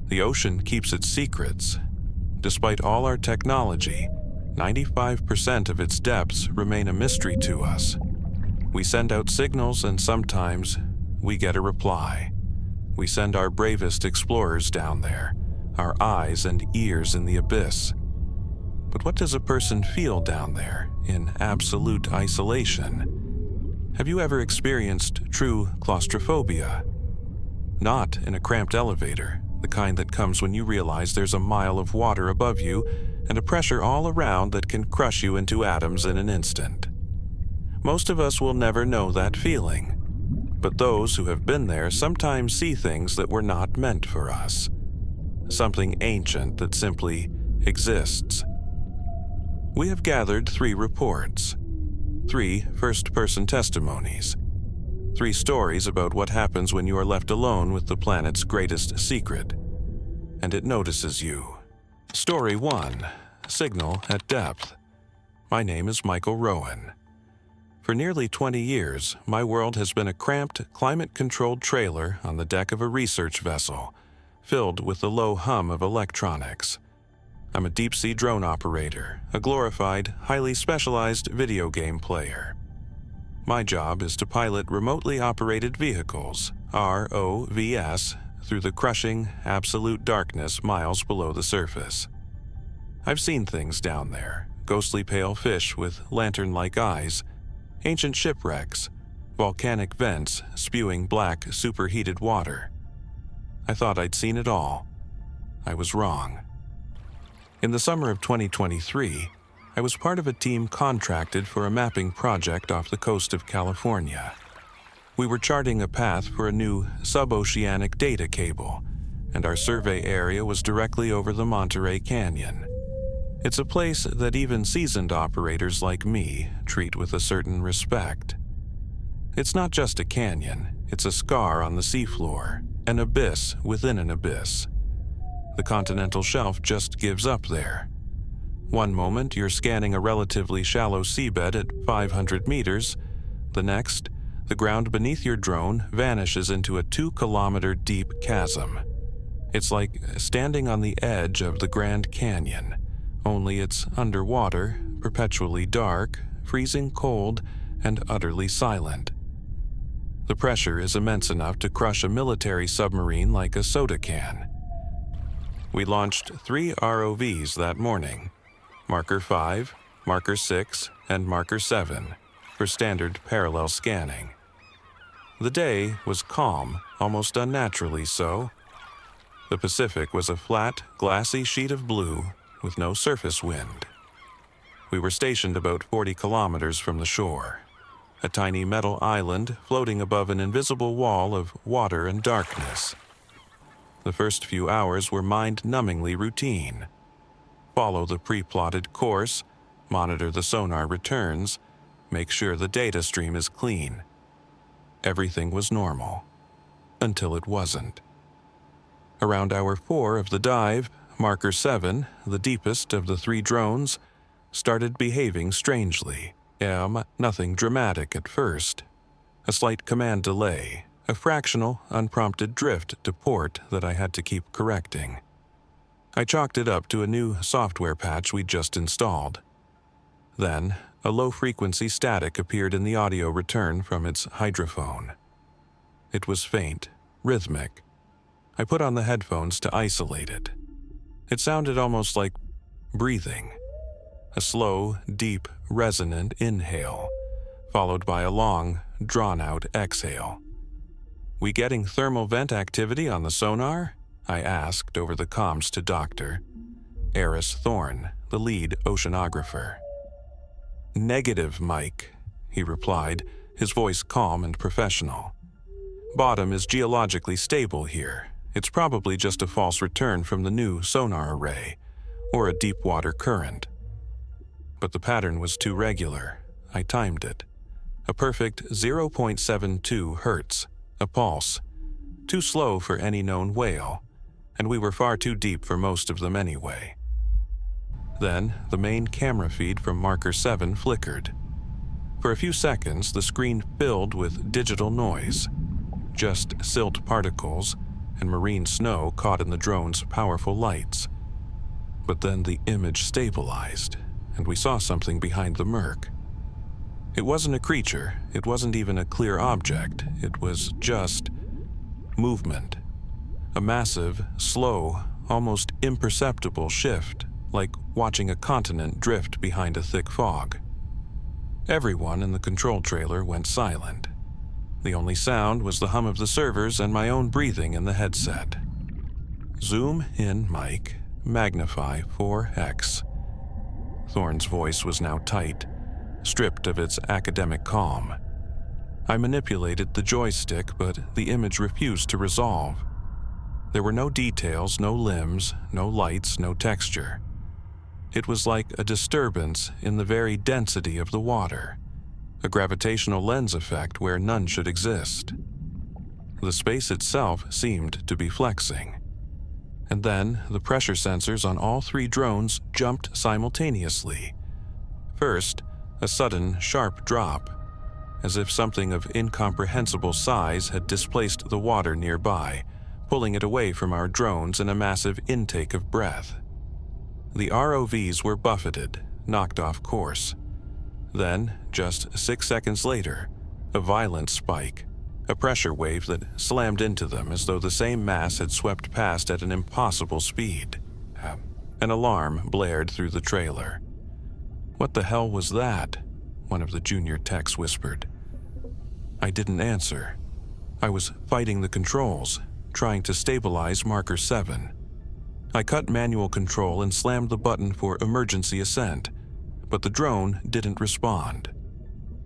The ocean keeps its secrets. Despite all our technology, 95% of its depths remain a mystery to us. We send out signals and sometimes we get a reply. We send our bravest explorers down there, our eyes and ears in the abyss. But what does a person feel down there in absolute isolation? Have you ever experienced true claustrophobia? Not in a cramped elevator, the kind that comes when you realize there's a mile of water above you and a pressure all around that can crush you into atoms in an instant. Most of us will never know that feeling, but those who have been there sometimes see things that were not meant for us. Something ancient that simply exists. We have gathered 3 reports, 3 first-person testimonies, 3 stories about what happens when you are left alone with the planet's greatest secret, and it notices you. Story 1, Signal at Depth. My name is Michael Rowan. For nearly 20 years, my world has been a cramped, climate-controlled trailer on the deck of a research vessel, filled with the low hum of electronics. I'm a deep-sea drone operator, a glorified, highly specialized video game player. My job is to pilot remotely operated vehicles, ROVs, through the crushing, absolute darkness miles below the surface. I've seen things down there, ghostly pale fish with lantern-like eyes, ancient shipwrecks, volcanic vents spewing black, superheated water. I thought I'd seen it all. I was wrong. In the summer of 2023, I was part of a team contracted for a mapping project off the coast of California. We were charting a path for a new suboceanic data cable, and our survey area was directly over the Monterey Canyon. It's a place that even seasoned operators like me treat with a certain respect. It's not just a canyon, it's a scar on the seafloor, an abyss within an abyss. The continental shelf just gives up there. One moment you're scanning a relatively shallow seabed at 500 meters, the next, the ground beneath your drone vanishes into a 2-kilometer deep chasm. It's like standing on the edge of the Grand Canyon, only it's underwater, perpetually dark, freezing cold, and utterly silent. The pressure is immense enough to crush a military submarine like a soda can. We launched 3 ROVs that morning, Marker 5, Marker 6, and Marker 7, for standard parallel scanning. The day was calm, almost unnaturally so. The Pacific was a flat, glassy sheet of blue with no surface wind. We were stationed about 40 kilometers from the shore, a tiny metal island floating above an invisible wall of water and darkness. The first few hours were mind-numbingly routine. Follow the pre-plotted course, monitor the sonar returns, make sure the data stream is clean. Everything was normal, until it wasn't. Around hour 4 of the dive, Marker 7, the deepest of the 3 drones, started behaving strangely. Nothing dramatic at first. A slight command delay, a fractional, unprompted drift to port that I had to keep correcting. I chalked it up to a new software patch we'd just installed. Then, a low-frequency static appeared in the audio return from its hydrophone. It was faint, rhythmic. I put on the headphones to isolate it. It sounded almost like breathing. A slow, deep, resonant inhale, followed by a long, drawn-out exhale. "We getting thermal vent activity on the sonar?" I asked over the comms to Dr. Eris Thorne, the lead oceanographer. "Negative, Mike," he replied, his voice calm and professional. "Bottom is geologically stable here. It's probably just a false return from the new sonar array, or a deep water current." But the pattern was too regular. I timed it. A perfect 0.72 hertz, a pulse. Too slow for any known whale, and we were far too deep for most of them anyway. Then, the main camera feed from Marker 7 flickered. For a few seconds, the screen filled with digital noise, just silt particles, and marine snow caught in the drone's powerful lights. But then the image stabilized, and we saw something behind the murk. It wasn't a creature, it wasn't even a clear object, it was just movement. A massive, slow, almost imperceptible shift, like watching a continent drift behind a thick fog. Everyone in the control trailer went silent. The only sound was the hum of the servers and my own breathing in the headset. Zoom in, Mike. Magnify 4x. Thorne's voice was now tight, stripped of its academic calm. I manipulated the joystick, but the image refused to resolve. There were no details, no limbs, no lights, no texture. It was like a disturbance in the very density of the water, a gravitational lens effect where none should exist. The space itself seemed to be flexing. And then the pressure sensors on all 3 drones jumped simultaneously. First, a sudden, sharp drop, as if something of incomprehensible size had displaced the water nearby, pulling it away from our drones in a massive intake of breath. The ROVs were buffeted, knocked off course. Then, just 6 seconds later, a violent spike, a pressure wave that slammed into them as though the same mass had swept past at an impossible speed. An alarm blared through the trailer. "What the hell was that?" one of the junior techs whispered. I didn't answer. I was fighting the controls, trying to stabilize Marker 7. I cut manual control and slammed the button for emergency ascent, but the drone didn't respond.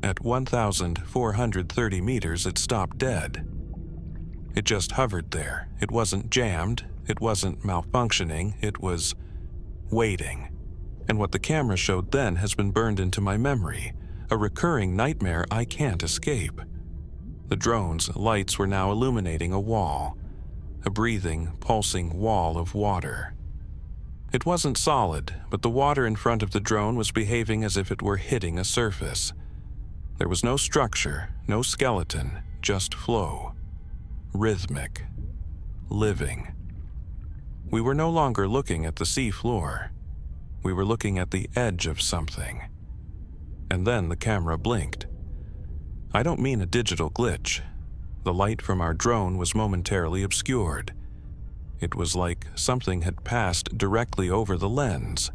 At 1,430 meters, it stopped dead. It just hovered there. It wasn't jammed, it wasn't malfunctioning, it was waiting. And what the camera showed then has been burned into my memory, a recurring nightmare I can't escape. The drone's lights were now illuminating a wall, a breathing, pulsing wall of water. It wasn't solid, but the water in front of the drone was behaving as if it were hitting a surface. There was no structure, no skeleton, just flow. Rhythmic. Living. We were no longer looking at the sea floor. We were looking at the edge of something. And then the camera blinked. I don't mean a digital glitch. The light from our drone was momentarily obscured. It was like something had passed directly over the lens.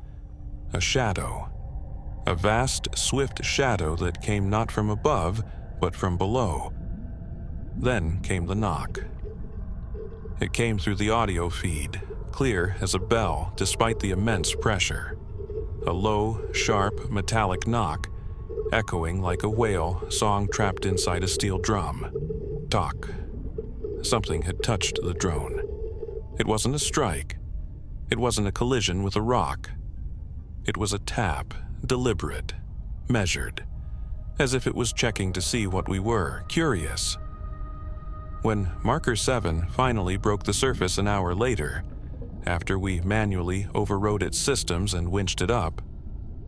A shadow. A vast, swift shadow that came not from above, but from below. Then came the knock. It came through the audio feed, clear as a bell despite the immense pressure. A low, sharp, metallic knock, echoing like a whale song trapped inside a steel drum. Talk. Something had touched the drone. It wasn't a strike. It wasn't a collision with a rock. It was a tap, deliberate, measured, as if it was checking to see what we were, curious. When Marker 7 finally broke the surface an hour later, after we manually overrode its systems and winched it up,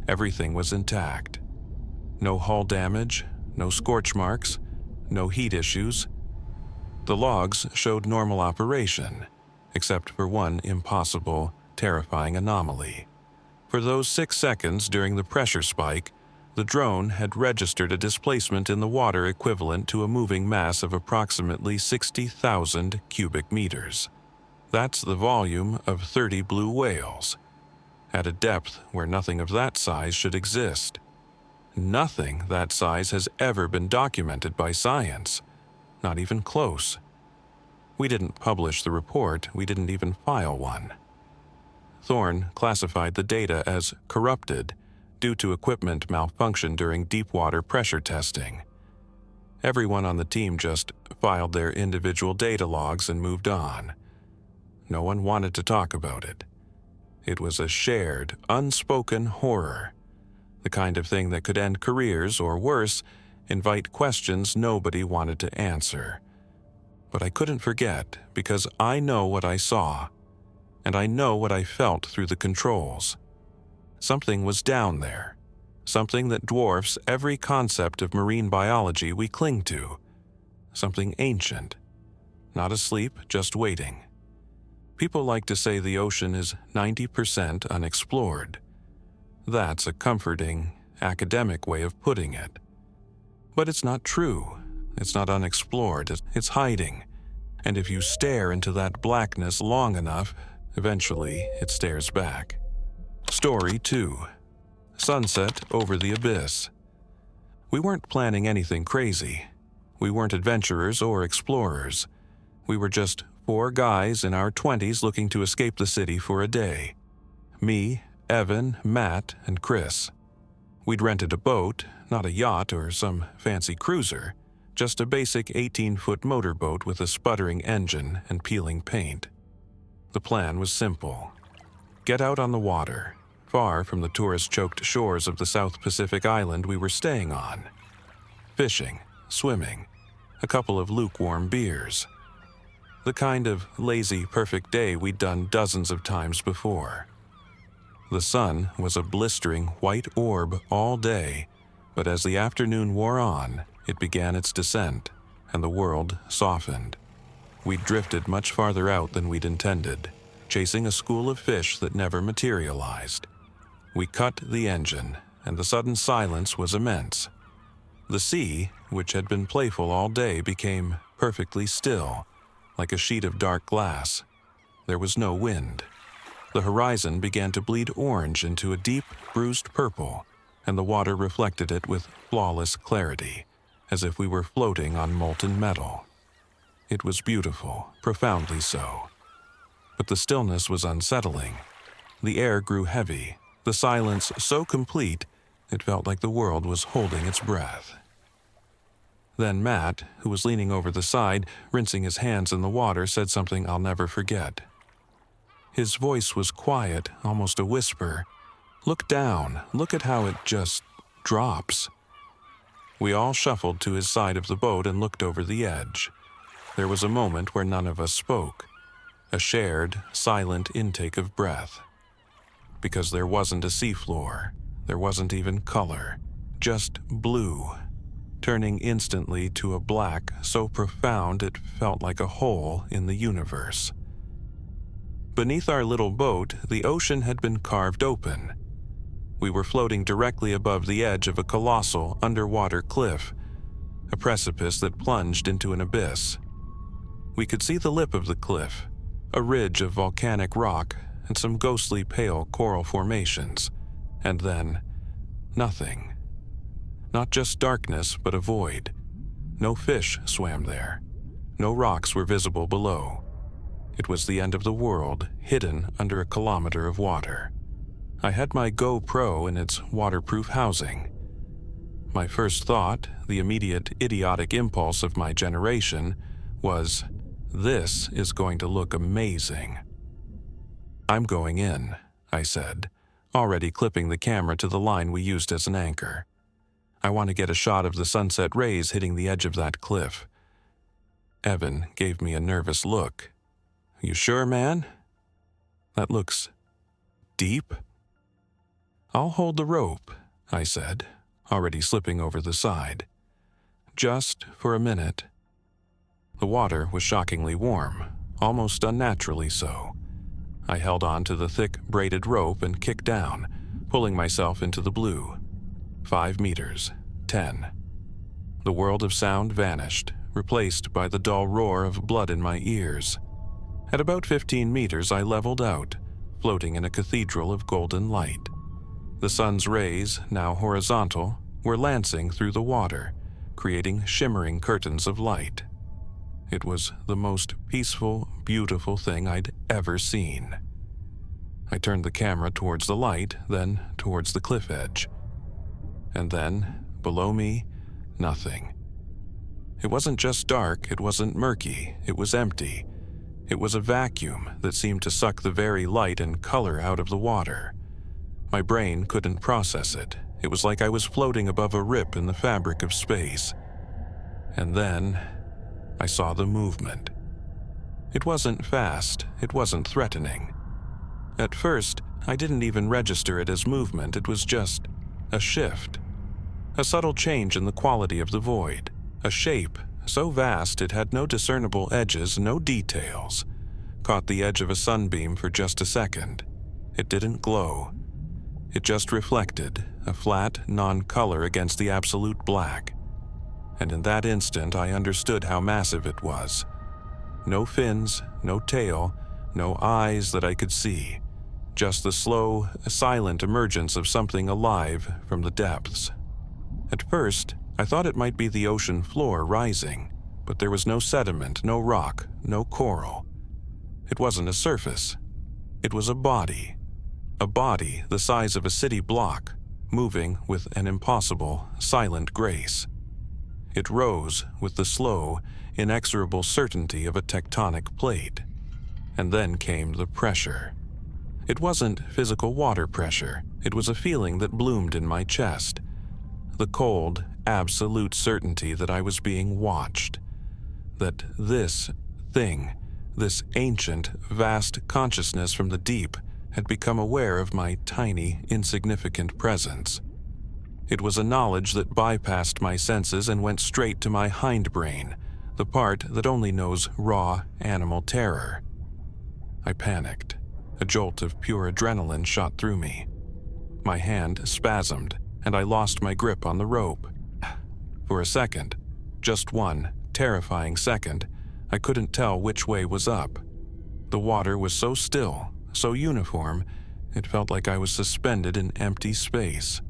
everything was intact. No hull damage, no scorch marks, no heat issues. The logs showed normal operation, except for one impossible, terrifying anomaly. For those 6 seconds during the pressure spike, the drone had registered a displacement in the water equivalent to a moving mass of approximately 60,000 cubic meters. That's the volume of 30 blue whales, at a depth where nothing of that size should exist. Nothing that size has ever been documented by science, not even close. We didn't publish the report, we didn't even file one. Thorne classified the data as corrupted due to equipment malfunction during deep-water pressure testing. Everyone on the team just filed their individual data logs and moved on. No one wanted to talk about it. It was a shared, unspoken horror, the kind of thing that could end careers or, worse, invite questions nobody wanted to answer. But I couldn't forget because I know what I saw, and I know what I felt through the controls. Something was down there, something that dwarfs every concept of marine biology we cling to, something ancient, not asleep, just waiting. People like to say the ocean is 90% unexplored. That's a comforting, academic way of putting it. But it's not true. It's not unexplored. It's hiding. And if you stare into that blackness long enough, eventually it stares back. Story 2. Sunset over the abyss. We weren't planning anything crazy. We weren't adventurers or explorers. We were just 4 guys in our 20s looking to escape the city for a day. Me, Evan, Matt, and Chris. We'd rented a boat, not a yacht or some fancy cruiser, just a basic 18-foot motorboat with a sputtering engine and peeling paint. The plan was simple. Get out on the water, far from the tourist-choked shores of the South Pacific island we were staying on. Fishing, swimming, a couple of lukewarm beers. The kind of lazy, perfect day we'd done dozens of times before. The sun was a blistering white orb all day, but as the afternoon wore on, it began its descent, and the world softened. We'd drifted much farther out than we'd intended, chasing a school of fish that never materialized. We cut the engine, and the sudden silence was immense. The sea, which had been playful all day, became perfectly still, like a sheet of dark glass. There was no wind. The horizon began to bleed orange into a deep, bruised purple, and the water reflected it with flawless clarity, as if we were floating on molten metal. It was beautiful, profoundly so. But the stillness was unsettling. The air grew heavy, the silence so complete it felt like the world was holding its breath. Then Matt, who was leaning over the side, rinsing his hands in the water, said something I'll never forget. His voice was quiet, almost a whisper. "Look down. Look at how it just drops." We all shuffled to his side of the boat and looked over the edge. There was a moment where none of us spoke. A shared, silent intake of breath. Because there wasn't a seafloor. There wasn't even color. Just blue. Turning instantly to a black so profound it felt like a hole in the universe. Beneath our little boat, the ocean had been carved open. We were floating directly above the edge of a colossal underwater cliff, a precipice that plunged into an abyss. We could see the lip of the cliff, a ridge of volcanic rock, and some ghostly pale coral formations, and then nothing. Not just darkness, but a void. No fish swam there. No rocks were visible below. It was the end of the world, hidden under a kilometer of water. I had my GoPro in its waterproof housing. My first thought, the immediate idiotic impulse of my generation, was, this is going to look amazing. "I'm going in," I said, already clipping the camera to the line we used as an anchor. "I want to get a shot of the sunset rays hitting the edge of that cliff." Evan gave me a nervous look. "You sure, man? That looks deep." "I'll hold the rope," I said, already slipping over the side. "Just for a minute." The water was shockingly warm, almost unnaturally so. I held on to the thick, braided rope and kicked down, pulling myself into the blue. 5 meters, 10. The world of sound vanished, replaced by the dull roar of blood in my ears. At about 15 meters, I leveled out, floating in a cathedral of golden light. The sun's rays, now horizontal, were lancing through the water, creating shimmering curtains of light. It was the most peaceful, beautiful thing I'd ever seen. I turned the camera towards the light, then towards the cliff edge. And then, below me, nothing. It wasn't just dark, it wasn't murky, it was empty. It was a vacuum that seemed to suck the very light and color out of the water. My brain couldn't process it. It was like I was floating above a rip in the fabric of space. And then I saw the movement. It wasn't fast, it wasn't threatening. At first, I didn't even register it as movement, it was just a shift. A subtle change in the quality of the void, a shape, so vast it had no discernible edges, no details. Caught the edge of a sunbeam for just a second. It didn't glow. It just reflected, a flat non-color against the absolute black. And in that instant I understood how massive it was. No fins, no tail, no eyes that I could see. Just the slow, silent emergence of something alive from the depths. At first, I thought it might be the ocean floor rising, but there was no sediment, no rock, no coral. It wasn't a surface. It was a body the size of a city block, moving with an impossible, silent grace. It rose with the slow, inexorable certainty of a tectonic plate. And then came the pressure. It wasn't physical water pressure. It was a feeling that bloomed in my chest. The cold, absolute certainty that I was being watched. That this thing, this ancient, vast consciousness from the deep, had become aware of my tiny, insignificant presence. It was a knowledge that bypassed my senses and went straight to my hindbrain, the part that only knows raw animal terror. I panicked. A jolt of pure adrenaline shot through me. My hand spasmed, and I lost my grip on the rope. For a second, just one terrifying second, I couldn't tell which way was up. The water was so still, so uniform, it felt like I was suspended in empty space.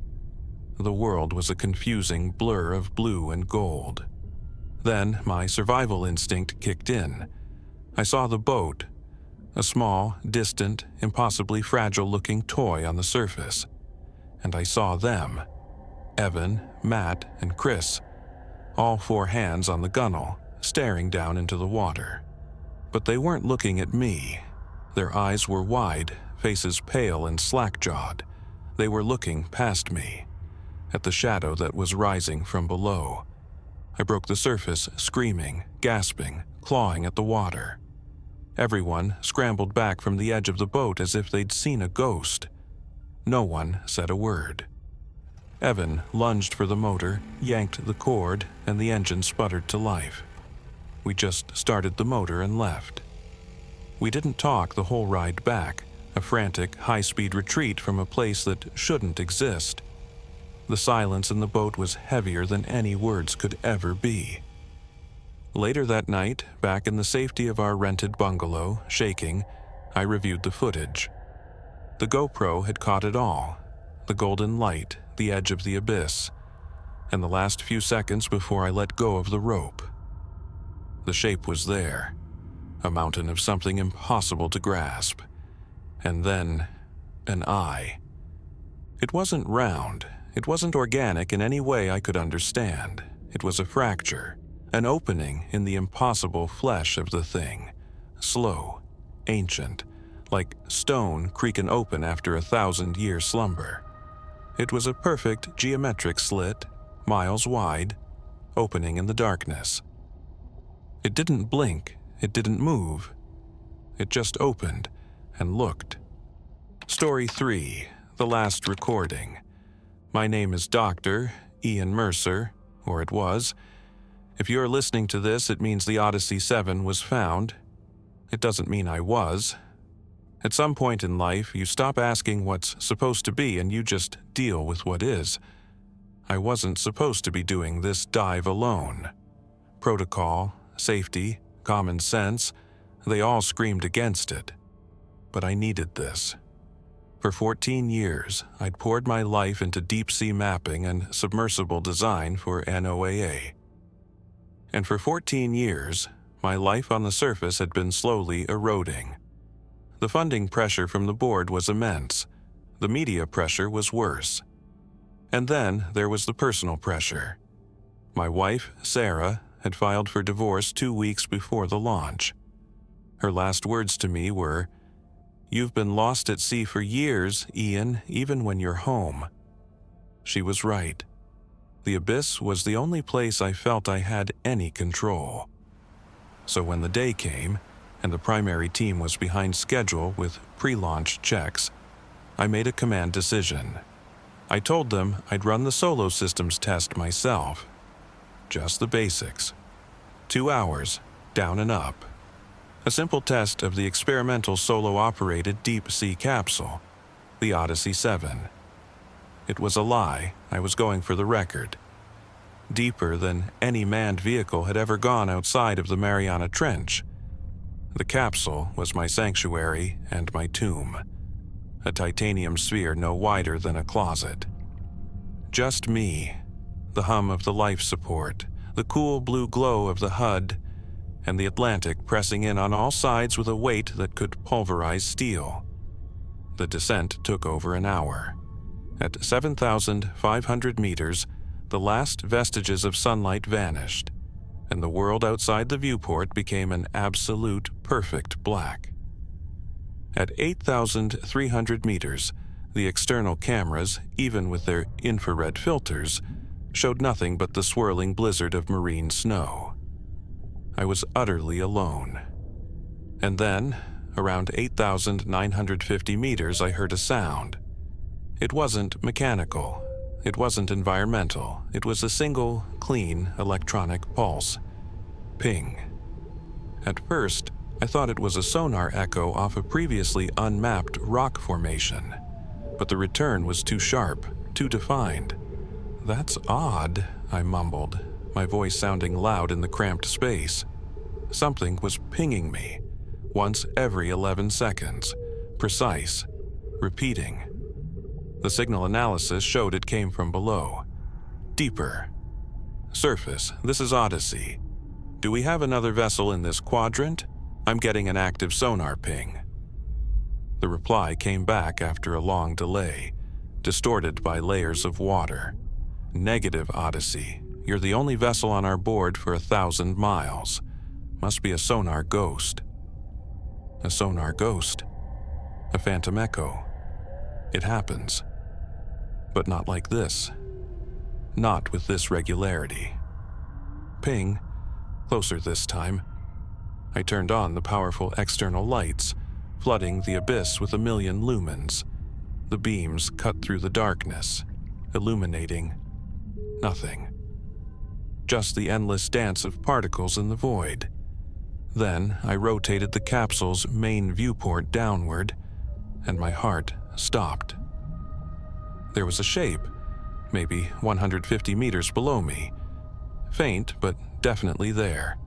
The world was a confusing blur of blue and gold. Then my survival instinct kicked in. I saw the boat, a small, distant, impossibly fragile-looking toy on the surface. And I saw them, Evan, Matt, and Chris, all four hands on the gunwale, staring down into the water. But they weren't looking at me. Their eyes were wide, faces pale and slack-jawed. They were looking past me, at the shadow that was rising from below. I broke the surface, screaming, gasping, clawing at the water. Everyone scrambled back from the edge of the boat as if they'd seen a ghost. No one said a word. Evan lunged for the motor, yanked the cord, and the engine sputtered to life. We just started the motor and left. We didn't talk the whole ride back, a frantic, high-speed retreat from a place that shouldn't exist. The silence in the boat was heavier than any words could ever be. Later that night, back in the safety of our rented bungalow, shaking, I reviewed the footage. The GoPro had caught it all, the golden light, the edge of the abyss, and the last few seconds before I let go of the rope. The shape was there, a mountain of something impossible to grasp. And then, an eye. It wasn't round. It wasn't organic in any way I could understand. It was a fracture, an opening in the impossible flesh of the thing, slow, ancient, like stone creaking open after 1,000-year slumber. It was a perfect geometric slit, miles wide, opening in the darkness. It didn't blink, it didn't move. It just opened and looked. Story 3, the last recording. My name is Dr. Ian Mercer, or it was. If you're listening to this, it means the Odyssey 7 was found. It doesn't mean I was. At some point in life, you stop asking what's supposed to be and you just deal with what is. I wasn't supposed to be doing this dive alone. Protocol, safety, common sense, they all screamed against it. But I needed this. For 14 years, I'd poured my life into deep-sea mapping and submersible design for NOAA. And for 14 years, my life on the surface had been slowly eroding. The funding pressure from the board was immense. The media pressure was worse. And then there was the personal pressure. My wife, Sarah, had filed for divorce 2 weeks before the launch. Her last words to me were, "You've been lost at sea for years, Ian, even when you're home." She was right. The abyss was the only place I felt I had any control. So when the day came, and the primary team was behind schedule with pre-launch checks, I made a command decision. I told them I'd run the solo systems test myself. Just the basics. 2 hours, down and up. A simple test of the experimental solo-operated deep-sea capsule, the Odyssey 7. It was a lie. I was going for the record. Deeper than any manned vehicle had ever gone outside of the Mariana Trench. The capsule was my sanctuary and my tomb. A titanium sphere no wider than a closet. Just me, the hum of the life support, the cool blue glow of the HUD, and the Atlantic pressing in on all sides with a weight that could pulverize steel. The descent took over an hour. At 7,500 meters, the last vestiges of sunlight vanished, and the world outside the viewport became an absolute perfect black. At 8,300 meters, the external cameras, even with their infrared filters, showed nothing but the swirling blizzard of marine snow. I was utterly alone. And then, around 8,950 meters, I heard a sound. It wasn't mechanical. It wasn't environmental. It was a single, clean, electronic pulse. Ping. At first, I thought it was a sonar echo off a previously unmapped rock formation. But the return was too sharp, too defined. "That's odd," I mumbled, my voice sounding loud in the cramped space. Something was pinging me, once every 11 seconds, precise, repeating. The signal analysis showed it came from below. Deeper. "Surface, this is Odyssey. Do we have another vessel in this quadrant? I'm getting an active sonar ping." The reply came back after a long delay, distorted by layers of water. "Negative, Odyssey. You're the only vessel on our board for 1,000 miles. Must be a sonar ghost." A sonar ghost. A phantom echo. It happens. But not like this. Not with this regularity. Ping. Closer this time. I turned on the powerful external lights, flooding the abyss with 1,000,000 lumens. The beams cut through the darkness, illuminating nothing. Just the endless dance of particles in the void. Then I rotated the capsule's main viewport downward, and my heart stopped. There was a shape, maybe 150 meters below me. Faint, but definitely there.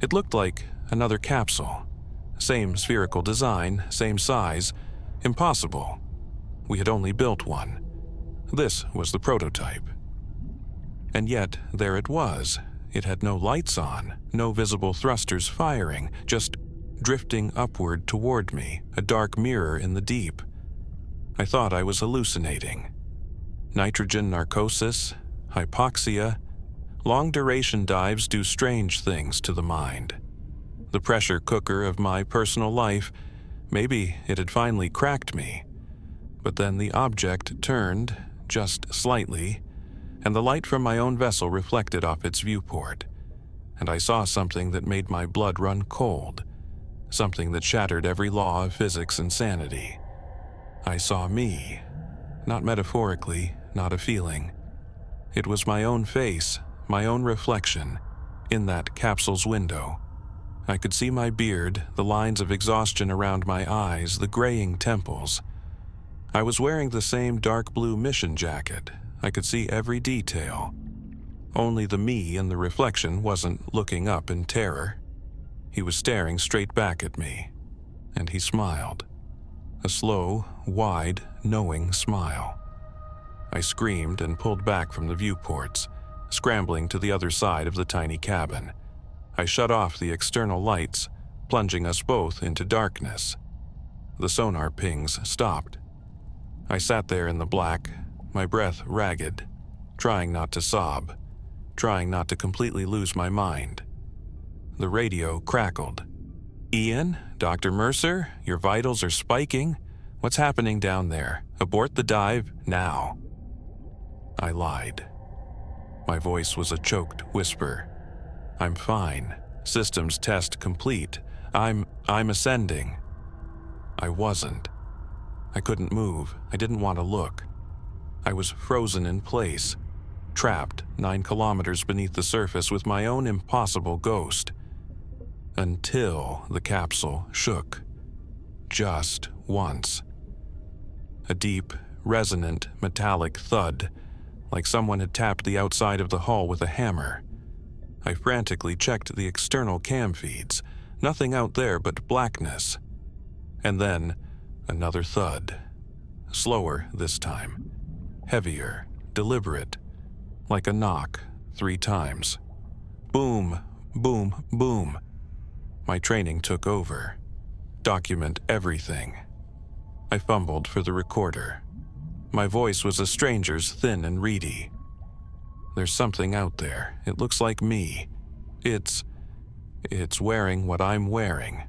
It looked like another capsule. Same spherical design, same size. Impossible. We had only built one. This was the prototype. And yet, there it was. It had no lights on, no visible thrusters firing, just drifting upward toward me, a dark mirror in the deep. I thought I was hallucinating. Nitrogen narcosis, hypoxia. Long-duration dives do strange things to the mind. The pressure cooker of my personal life, maybe it had finally cracked me. But then the object turned, just slightly, and the light from my own vessel reflected off its viewport, and I saw something that made my blood run cold, something that shattered every law of physics and sanity. I saw me, not metaphorically, not a feeling. It was my own face, my own reflection, in that capsule's window. I could see my beard, the lines of exhaustion around my eyes, the graying temples. I was wearing the same dark blue mission jacket. I could see every detail. Only the me in the reflection wasn't looking up in terror. He was staring straight back at me, and he smiled. A slow, wide, knowing smile. I screamed and pulled back from the viewports, scrambling to the other side of the tiny cabin. I shut off the external lights, plunging us both into darkness. The sonar pings stopped. I sat there in the black, my breath ragged, trying not to sob, trying not to completely lose my mind. The radio crackled. "Ian, Dr. Mercer, your vitals are spiking. What's happening down there? Abort the dive now." I lied. My voice was a choked whisper. "I'm fine. Systems test complete. I'm ascending." I wasn't. I couldn't move. I didn't want to look. I was frozen in place. trapped 9 kilometers beneath the surface with my own impossible ghost. Until the capsule shook. Just once. A deep, resonant, metallic thud, like someone had tapped the outside of the hull with a hammer. I frantically checked the external cam feeds. Nothing out there but blackness. And then, another thud. Slower this time. Heavier, deliberate. Like a knock, 3 times. Boom, boom, boom. My training took over. Document everything. I fumbled for the recorder. My voice was a stranger's, thin and reedy. There's something out there. It looks like me. It's wearing what I'm wearing.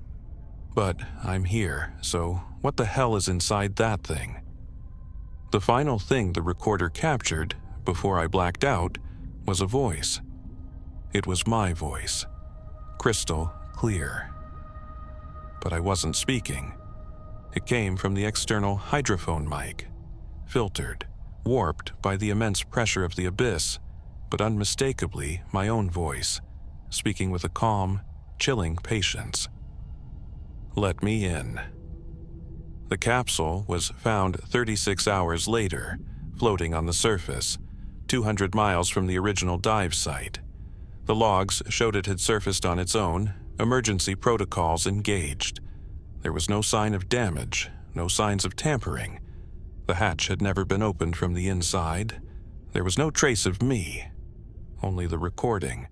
But I'm here, so what the hell is inside that thing? The final thing the recorder captured, before I blacked out, was a voice. It was my voice. Crystal clear. But I wasn't speaking. It came from the external hydrophone mic, filtered, warped by the immense pressure of the abyss, but unmistakably my own voice, speaking with a calm, chilling patience. Let me in. The capsule was found 36 hours later, floating on the surface, 200 miles from the original dive site. The logs showed it had surfaced on its own, emergency protocols engaged. There was no sign of damage, no signs of tampering. The hatch had never been opened from the inside. There was no trace of me, only the recording.